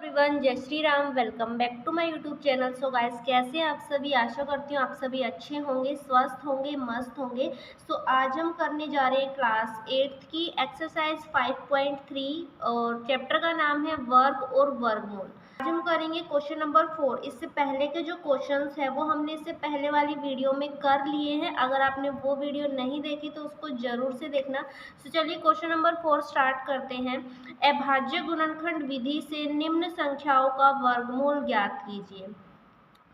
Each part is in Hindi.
एवरीवन, जय Shri Ram. Welcome back to my YouTube channel. So guys, कैसे हैं आप सभी? आशा करती हूँ आप सभी अच्छे होंगे, स्वस्थ होंगे, मस्त होंगे। सो आज हम करने जा रहे हैं क्लास 8 की एक्सरसाइज 5.3 और चैप्टर का नाम है वर्ग और वर्गमूल। आज हम करेंगे क्वेश्चन नंबर 4। इससे पहले के जो क्वेश्चंस है वो हमने इससे पहले वाली वीडियो में कर लिए हैं। अगर आपने वो वीडियो नहीं देखी तो उसको जरूर से देखना। तो चलिए क्वेश्चन नंबर 4 स्टार्ट करते हैं। अभाज्य गुणनखंड विधि से निम्न संख्याओं का वर्गमूल ज्ञात कीजिए।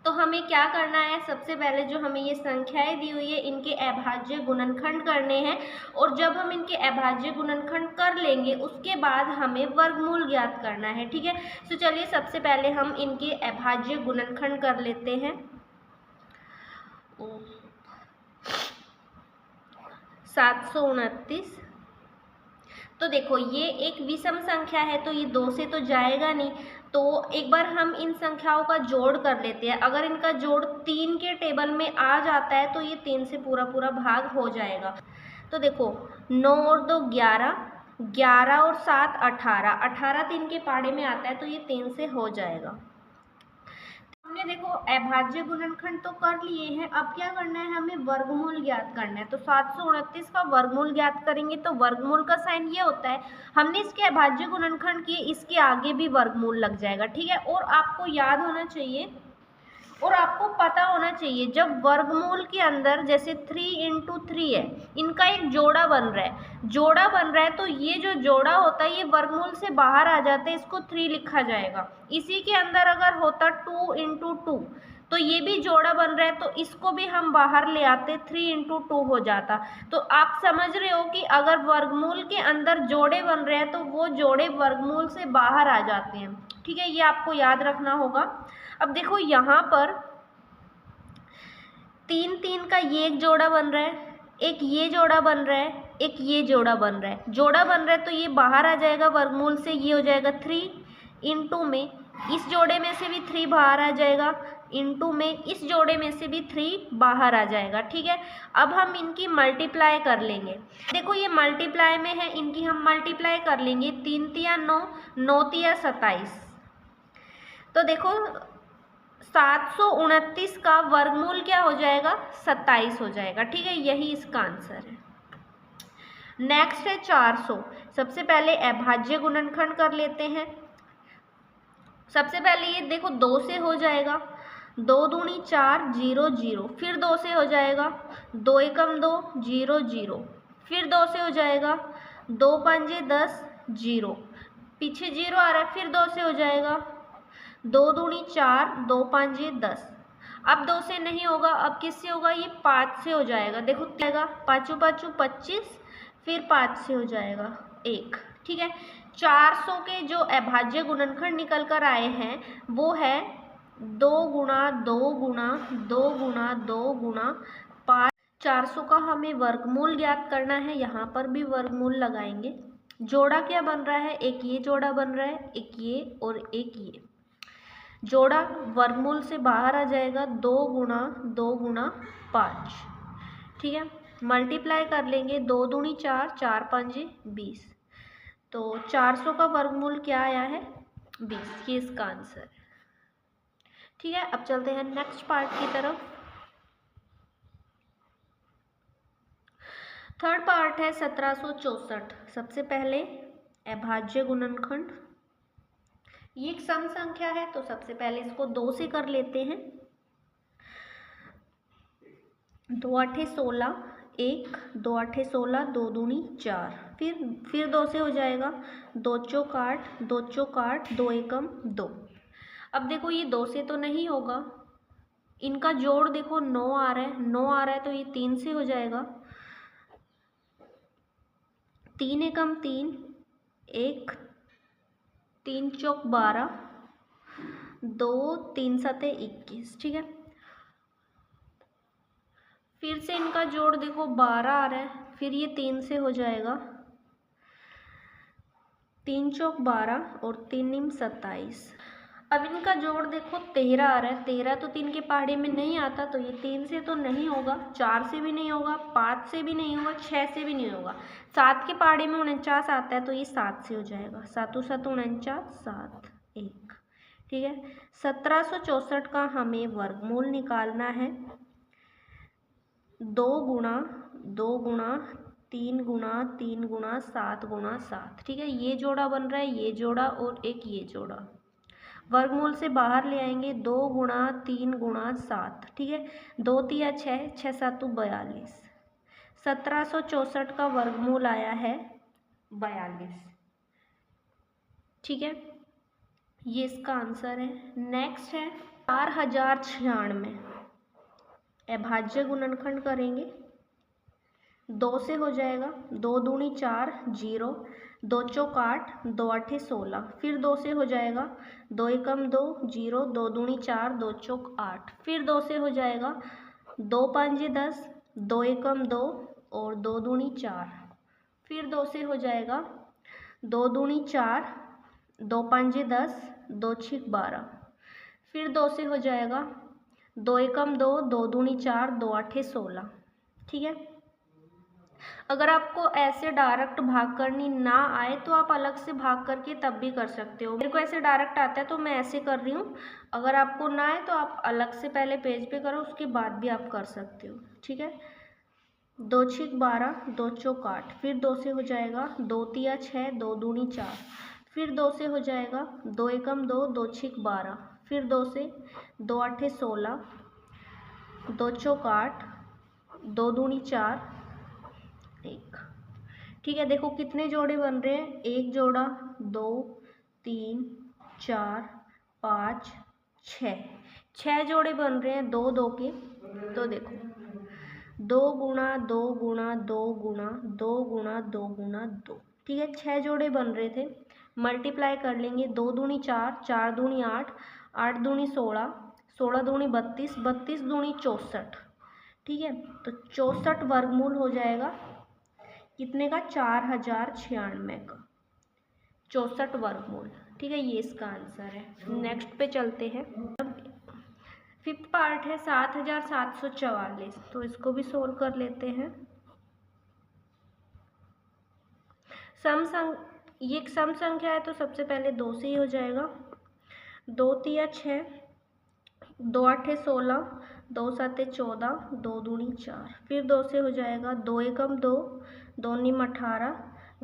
तो हमें क्या करना है? सबसे पहले जो हमें ये संख्याएं दी हुई है इनके अभाज्य गुणनखंड करने हैं, और जब हम इनके अभाज्य गुणनखंड कर लेंगे उसके बाद हमें वर्गमूल ज्ञात करना है। ठीक है, तो चलिए सबसे पहले हम इनके अभाज्य गुणनखंड कर लेते हैं। 729। तो देखो ये एक विषम संख्या है तो ये 2 से तो जाएगा नहीं, तो एक बार हम इन संख्याओं का जोड़ कर लेते हैं। अगर इनका जोड़ 3 के टेबल में आ जाता है तो ये 3 से पूरा पूरा भाग हो जाएगा। तो देखो 9 और 2 11, 11 और 7 18, 18 3 के पाड़े में आता है तो ये 3 से हो जाएगा। हमने देखो अभाज्य गुणनखंड तो कर लिए हैं, अब क्या करना है? हमें वर्गमूल ज्ञात करना है। तो 729 का वर्गमूल ज्ञात करेंगे तो वर्गमूल का साइन ये होता है, हमने इसके अभाज्य गुणनखंड किए, इसके आगे भी वर्गमूल लग जाएगा। ठीक है, और आपको याद होना चाहिए और आपको पता होना चाहिए जब वर्गमूल के अंदर जैसे 3 × 3 है, इनका एक जोड़ा बन रहा है, तो ये जो जोड़ा होता है ये वर्गमूल से बाहर आ जाता है, इसको 3 लिखा जाएगा। इसी के अंदर अगर होता 2 × 2 तो ये भी जोड़ा बन रहा है, तो इसको भी हम बाहर ले आते, 3 × 2 हो जाता। तो आप समझ रहे हो कि अगर वर्गमूल के अंदर जोड़े बन रहे हैं तो वो जोड़े वर्गमूल से बाहर आ जाते हैं। ठीक है, ये आपको याद रखना होगा। अब देखो यहाँ पर 3 3 का ये एक जोड़ा बन रहा है, एक ये जोड़ा बन रहा है, एक ये जोड़ा बन रहा है। जोड़ा बन रहा है तो ये बाहर आ जाएगा वर्गमूल से, ये हो जाएगा 3 × में इस जोड़े में से भी 3 बाहर आ जाएगा, इनटू में इस जोड़े में से भी 3 बाहर आ जाएगा। ठीक है, अब हम इनकी मल्टीप्लाई कर लेंगे। देखो ये मल्टीप्लाई में है, इनकी हम मल्टीप्लाई कर लेंगे। 3 × 9, 9 × 27। तो देखो 729 का वर्गमूल क्या हो जाएगा? 27 हो जाएगा। ठीक है, यही इसका आंसर है। नेक्स्ट है 400। सबसे पहले अभाज्य गुणनखंड कर लेते हैं। सबसे पहले ये देखो 2 से हो जाएगा, 2 दूनी 4 0 0, फिर 2 से हो जाएगा, 2 एकम 2 0 0, फिर 2 से हो जाएगा, 2 पंजे 10 0, पीछे 0 आ रहा है, फिर 2 से हो जाएगा, 2 दूनी 4, 2 पंजे 10। अब 2 से नहीं होगा, अब किससे होगा? ये 5 से हो जाएगा। देखो जाएगा 5 5 25, फिर 5 से हो जाएगा 1। ठीक है, 400 के जो अभाज्य गुणनखंड निकल कर आए हैं वो है 2 × 2 × 2 × 2 × 5। 400 का हमें वर्गमूल ज्ञात करना है, यहाँ पर भी वर्गमूल लगाएंगे। जोड़ा क्या बन रहा है? एक ये जोड़ा बन रहा है, एक ये और एक ये जोड़ा वर्गमूल से बाहर आ जाएगा, 2 × 2 × 5। ठीक है, मल्टीप्लाई कर लेंगे, 2 दूनी 4, 4 पंजे 20। तो 400 का वर्गमूल क्या आया है? 20। ये इसका आंसर है। ठीक है, अब चलते हैं नेक्स्ट पार्ट की तरफ। थर्ड पार्ट है 1764। सबसे पहले अभाज्य गुणनखंड, ये एक सम संख्या है तो सबसे पहले इसको 2 से कर लेते हैं। 2 8 16, 1 2 8 16, 2 दूनी 4, फिर 2 से हो जाएगा, 2 चौक 8, 2 चौक 8, 2 एकम 2। अब देखो ये 2 से तो नहीं होगा, इनका जोड़ देखो 9 आ रहा है, 9 आ रहा है तो ये 3 से हो जाएगा, 3 एकम 3, 1 3 चौक 12, 2 3 7 21। ठीक है, फिर से इनका जोड़ देखो 12 आ रहा है, फिर ये 3 से हो जाएगा, 3 चौक 12 और 3 × 27। अब इनका जोड़ देखो 13 आ रहा है, 13 तो 3 के पहाड़े में नहीं आता तो ये 3 से तो नहीं होगा, 4 से भी नहीं होगा, 5 से भी नहीं होगा, 6 से भी नहीं होगा, 7 के पहाड़े में 49 आता है तो ये 7 से हो जाएगा, 7 7 49, 7 1। ठीक है। 1764 का हमें वर्गमूल निकालना है। 2 गुणा 2 गुणा 3 गुणा 3 गुणा 7 गुणा 7, ठीक है। ये जोड़ा बन रहा है, ये जोड़ा और एक ये जोड़ा। वर्गमूल से बाहर ले आएंगे, 2 गुणा 3 गुणा 7, ठीक है। 2 तिया 6, 6 7 42। 1764 का वर्गमूल आया है 42, ठीक है। ये इसका आंसर है। नेक्स्ट है 4096। अभाज्य गुणनखंड करेंगे, 2 से हो जाएगा, 2 दूनी 4 0, 2 चौक 8, 2 आठे 16, फिर 2 से हो जाएगा, 2 एकम 2 0, 2 दूनी 4, 2 चौक 8, फिर 2 से हो जाएगा, 2 पाँचे 10, 2 एकम 2 और 2 दूनी 4, फिर 2 से हो जाएगा, 2 दूनी 4, 2 पाँचे 10, 2 छिक 12, फिर 2 से हो जाएगा, 2 एकम 2, 2 दूनी 4, 2 आठे 16, ठीक है। अगर आपको ऐसे डायरेक्ट भाग करनी ना आए तो आप अलग से भाग करके तब भी कर सकते हो। मेरे को ऐसे डायरेक्ट आता है तो मैं ऐसे कर रही हूँ। अगर आपको ना आए तो आप अलग से पहले पेज पे करो, उसके बाद भी आप कर सकते हो, ठीक है। 2 छिक 12, 2 चौक 8, फिर 2 से हो जाएगा, 2 तिया 6, 2 दूनी 4, फिर 2 से हो जाएगा, 2 एकम 2, 2 छिक 12, फिर 2 से, 2 आठे 16, 2 चौक 8, 2 दूनी 4 1, ठीक है। देखो कितने जोड़े बन रहे हैं, 1 जोड़ा 2 3 4 5 6 जोड़े बन रहे हैं 2 2 के। तो देखो 2 गुणा 2 गुणा 2 गुणा 2 गुणा 2 गुणा 2, ठीक है। 6 जोड़े बन रहे थे, मल्टीप्लाई कर लेंगे, 2 दूनी 4, 4 दूनी 8, 8 दूनी 16, 16 दूनी 32, 32 दूनी 64, ठीक है। तो 64 वर्गमूल हो जाएगा कितने का, 4096 का 64 वर्गमूल, ठीक है। ये इसका आंसर है। नेक्स्ट पे चलते हैं। अब 5th पार्ट है 7744, तो इसको भी सोल्व कर लेते हैं। ये सम संख्या है तो सबसे पहले 2 से ही हो जाएगा, 2 तिया 6, 2 आठे 16, 2 साते 14, 2 दूनी 4, फिर 2 से हो जाएगा, 2 एकम 2, 2 नीम 18,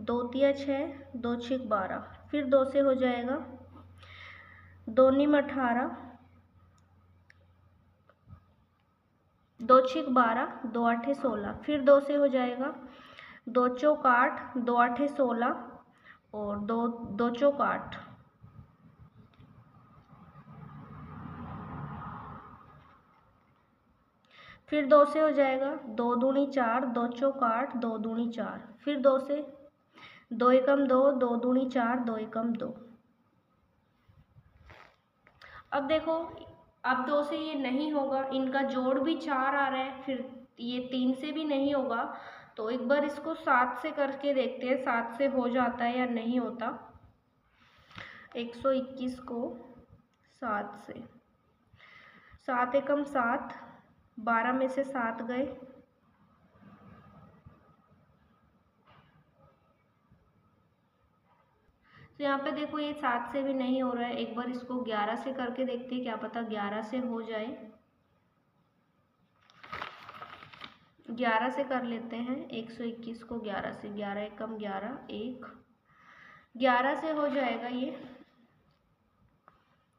2 तिया 6, 2 छिक 12, फिर 2 से हो जाएगा, 2 नीम 18, 2 छिक 12, 2 आठे 16, फिर 2 से हो जाएगा, 2 चौक 8, 2 आठे 16 और 2 चौक 8, फिर 2 से हो जाएगा, 2 दूनी 4, 2 चौक 8, 2 दूनी 4, फिर 2 से, 2 एकम 2, 2 दूनी 4, 2 एकम 2। अब देखो, अब 2 से ये नहीं होगा, इनका जोड़ भी 4 आ रहा है, फिर ये 3 से भी नहीं होगा, तो एक बार इसको 7 से करके देखते हैं, 7 से हो जाता है या नहीं होता। 121 को 7 से, 7 एकम 7, 12 में से 7 गए, तो यहाँ पे देखो ये 7 से भी नहीं हो रहा है। एक बार इसको 11 से करके देखते हैं, क्या पता 11 से हो जाए। 11 से कर लेते हैं, 121 को 11 से, 11 एकम 11 1, 11 से हो जाएगा, ये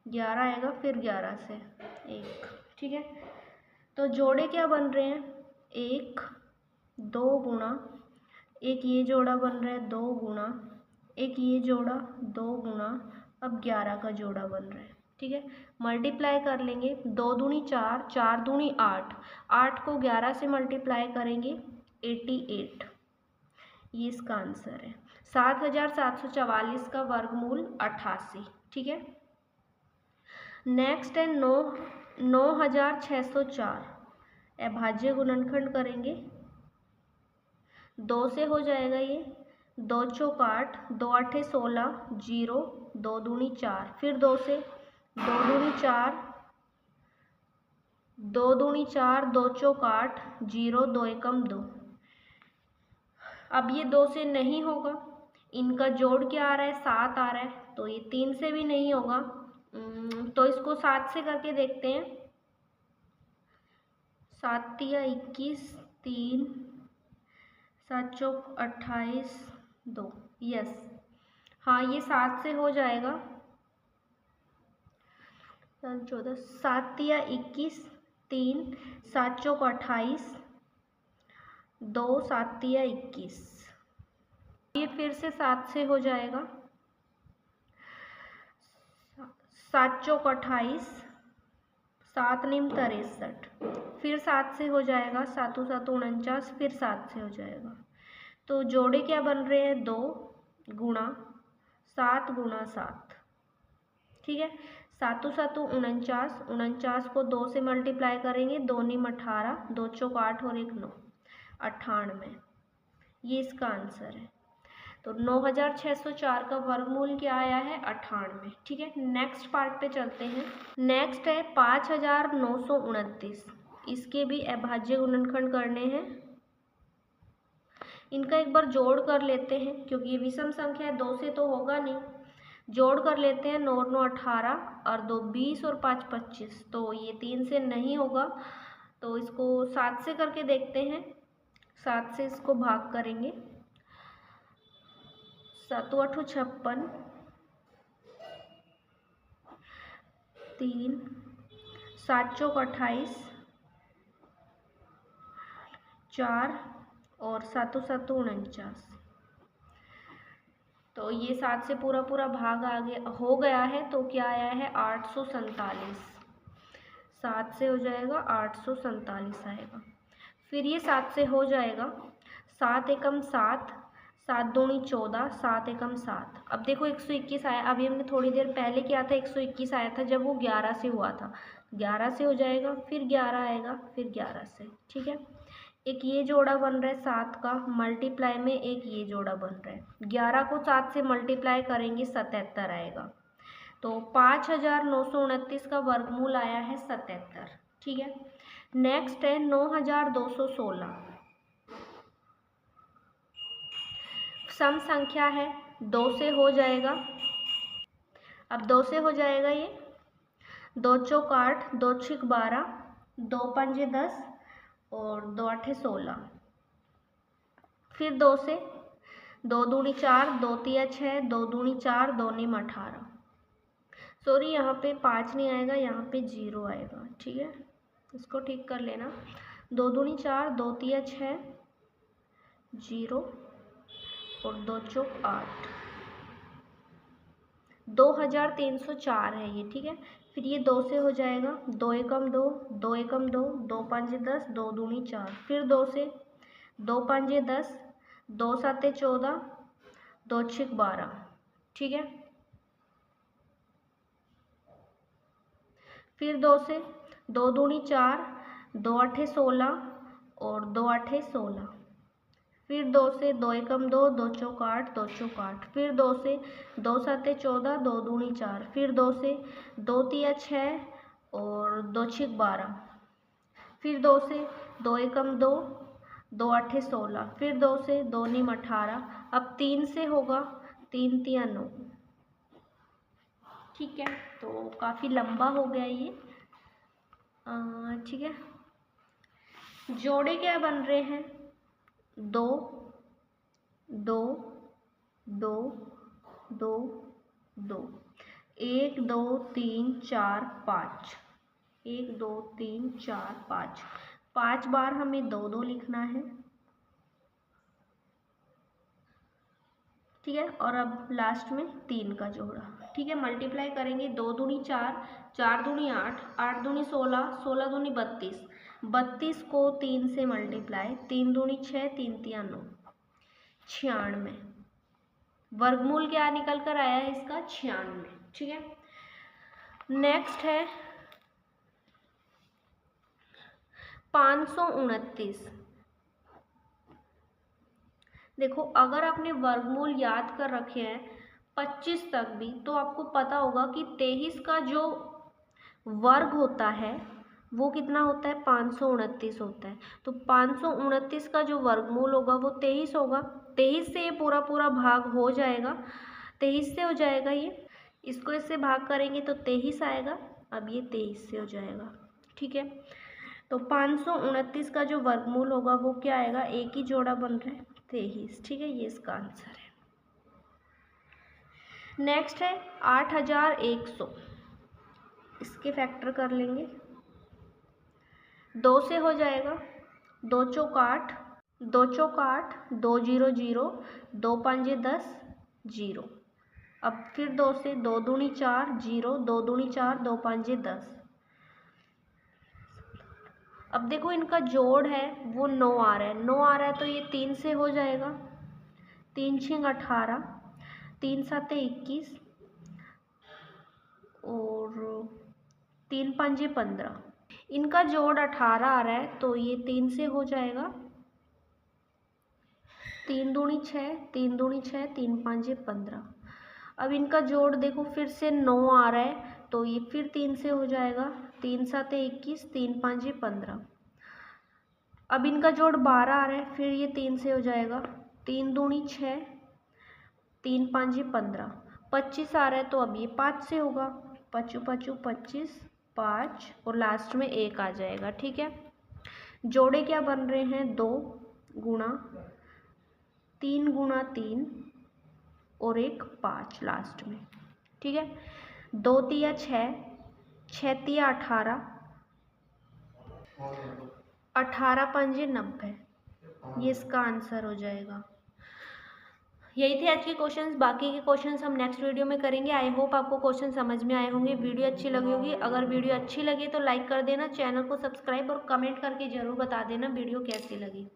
11 आएगा, फिर 11 से 1, ठीक है। तो जोड़े क्या बन रहे हैं, 1 2 गुणा, एक ये जोड़ा बन रहा है 2 गुणा, एक ये जोड़ा 2 गुणा, अब 11 का जोड़ा बन रहा है, ठीक है। मल्टीप्लाई कर लेंगे, 2 दूनी 4, 4 दूनी 8, 8 को 11 से मल्टीप्लाई करेंगे 88, ये इसका आंसर है। 7744 का वर्गमूल 88, ठीक है। नेक्स्ट है 9604। अभाज्य गुणनखंड करेंगे, 2 से हो जाएगा ये, 2 चौक 8, 2 आठे 16 0, 2 दूनी 4, फिर 2 से, 2 दूनी 4, 2 दूनी 4, 2 चौक 8 0, 2 एकम 2। अब ये 2 से नहीं होगा, इनका जोड़ क्या आ रहा है, 7 आ रहा है, तो ये 3 से भी नहीं होगा, तो इसको 7 से करके देखते हैं। 7 तिया 21, 3, 7 चौक 28, 2। यस, हाँ ये 7 से हो जाएगा। 14, 7 तिया 21, 3, 7 चौक 28, 2, 7 तिया 21। ये फिर से 7 से हो जाएगा। 7 चौक 28, 7 निम 63, फिर 7 से हो जाएगा। 7 7 49, फिर 7 से हो जाएगा। तो जोड़े क्या बन रहे हैं? 2 गुणा 7 गुणा 7। ठीक है, 7 7 49, 49 को 2 से मल्टीप्लाई करेंगे। 2 निम 18, 2 चौक 8 और 1 9, 98। ये इसका आंसर है। तो 9604 का वर्गमूल क्या आया है? 98। ठीक है, नेक्स्ट पार्ट पे चलते हैं। नेक्स्ट है 5929। इसके भी अभाज्य गुणनखंड करने हैं। इनका एक बार जोड़ कर लेते हैं, क्योंकि ये विषम संख्या है, 2 से तो होगा नहीं। जोड़ कर लेते हैं। 9 9 18 और 2 20 और 5 25। तो ये 3 से नहीं होगा, तो इसको 7 से करके देखते हैं। 7 से इसको भाग करेंगे। 7 8 56, 3, 7 चौक 28, 4 और 7 7 49। तो ये 7 से पूरा पूरा भाग आगे हो गया है। तो क्या आया है? 847। 7 से हो जाएगा, 847 आएगा। फिर ये 7 से हो जाएगा। 7 एकम 7, 7 दूनी 14, 7 एकम 7। अब देखो 121 आया। अभी हमने थोड़ी देर पहले किया था, 121 आया था जब वो 11 से हुआ था। 11 से हो जाएगा, फिर 11 आएगा, फिर 11 से। ठीक है, एक ये जोड़ा बन रहा है 7 का, मल्टीप्लाई में एक ये जोड़ा बन रहा है। 11 को 7 से मल्टीप्लाई करेंगे, 77 आएगा। तो 5929 का वर्गमूल आया है 77। ठीक है, नेक्स्ट है 9216। सम संख्या है, 2 से हो जाएगा। अब 2 से हो जाएगा ये। 2 चौक 8, 2 छीक 12, 2 पंजे 10 और 2 आठे 16। फिर 2 से, 2 दूनी 4, 2 तिया 6, 2 दूनी 4, 2 निम 18। सॉरी, यहाँ पे 5 नहीं आएगा, यहाँ पे 0 आएगा। ठीक है, इसको ठीक कर लेना। 2 दूनी 4, 2 तिया 6, 0 और 2 चौक 8। 2304 है ये। ठीक है, फिर ये 2 से हो जाएगा। 2 एकम 2, 2 एकम 2, 2 पंजे 10, 2 दूनी 4। फिर 2 से, 2 पंजे 10, 2 साते 14, 2 छिक 12। ठीक है, फिर 2 से, 2 दूनी 4, 2 आठे 16 और 2 आठे 16। फिर 2 से, 2 एकम 2, 2 चौक 8, 2 चौक 8। फिर 2 से, 2 साते 14, 2 दूनी 4। फिर 2 से, 2 तिया 6 और 2 छिक 12। फिर 2 से, 2 एकम 2, 2 आठे 16। फिर 2 से, 2 निम 18। अब 3 से होगा। 3 तिया 9। ठीक है, तो काफ़ी लंबा हो गया ये। ठीक है, जोड़े क्या बन रहे हैं? 2 2 2 2 2, 1 2 3 4 5, 1 2 3 4 5। 5 बार हमें 2 2 लिखना है। ठीक है, और अब लास्ट में 3 का जोड़ा। ठीक है, मल्टीप्लाई करेंगे। 2 दूनी 4, 4 दूनी 8, 8 दूनी 16, 16 दूनी 32। 32 को 3 से मल्टीप्लाई, 3 दूनी 6, 3 तिया 9, 96। वर्गमूल क्या निकल कर आया है इसका? 96। ठीक है, नेक्स्ट है 529। देखो, अगर आपने वर्गमूल याद कर रखे हैं 25 तक भी, तो आपको पता होगा कि 23 का जो वर्ग होता है वो कितना होता है? 529 होता है। तो 529 का जो वर्गमूल होगा वो 23 होगा। 23 से ये पूरा पूरा भाग हो जाएगा। 23 से हो जाएगा ये। इसको इससे भाग करेंगे तो 23 आएगा। अब ये 23 से हो जाएगा, ठीक है। तो 529 का जो वर्गमूल होगा वो क्या आएगा, एक ही जोड़ा बन रहा है 23, ठीक है। ये इसका आंसर है। नेक्स्ट है 8100, इसके फैक्टर कर लेंगे। 2 से हो जाएगा, 2 चौक 8, 2 चौक 8, 2 0 0, 2 5 10 0। अब फिर 2 से, 2 दूनी 4 0, 2 दूनी 4, 2 5 10। अब देखो इनका जोड़ है वो 9 आ रहा है, 9 आ रहा है तो ये 3 से हो जाएगा। 3 6 18, 3 7 21 और 3 5 15। इनका जोड़ 18 आ रहा है तो ये 3 से हो जाएगा। 3 दूनी 6, 3 दूनी 6, 3 5 15। अब इनका जोड़ देखो फिर से 9 आ रहा है तो ये फिर 3 से हो जाएगा। 3 7 21, 3 5 15। अब इनका जोड़ 12 आ रहा है, फिर ये 3 से हो जाएगा। 3 दूनी 6, 3 5 15। 25 आ रहा है तो अब ये 5 से होगा। 5 5 25, 5 और लास्ट में 1 आ जाएगा, ठीक है। जोड़े क्या बन रहे हैं, 2 गुणा 3 गुणा 3 और 1 5 लास्ट में, ठीक है। 2 तिया 6, 6 तिया 18, 18 5 90। ये इसका आंसर हो जाएगा। यही थे आज के क्वेश्चंस। बाकी के क्वेश्चंस हम नेक्स्ट वीडियो में करेंगे। आई होप आपको क्वेश्चन समझ में आए होंगे, वीडियो अच्छी लगी होगी। अगर वीडियो अच्छी लगी तो लाइक कर देना, चैनल को सब्सक्राइब और कमेंट करके ज़रूर बता देना वीडियो कैसी लगी।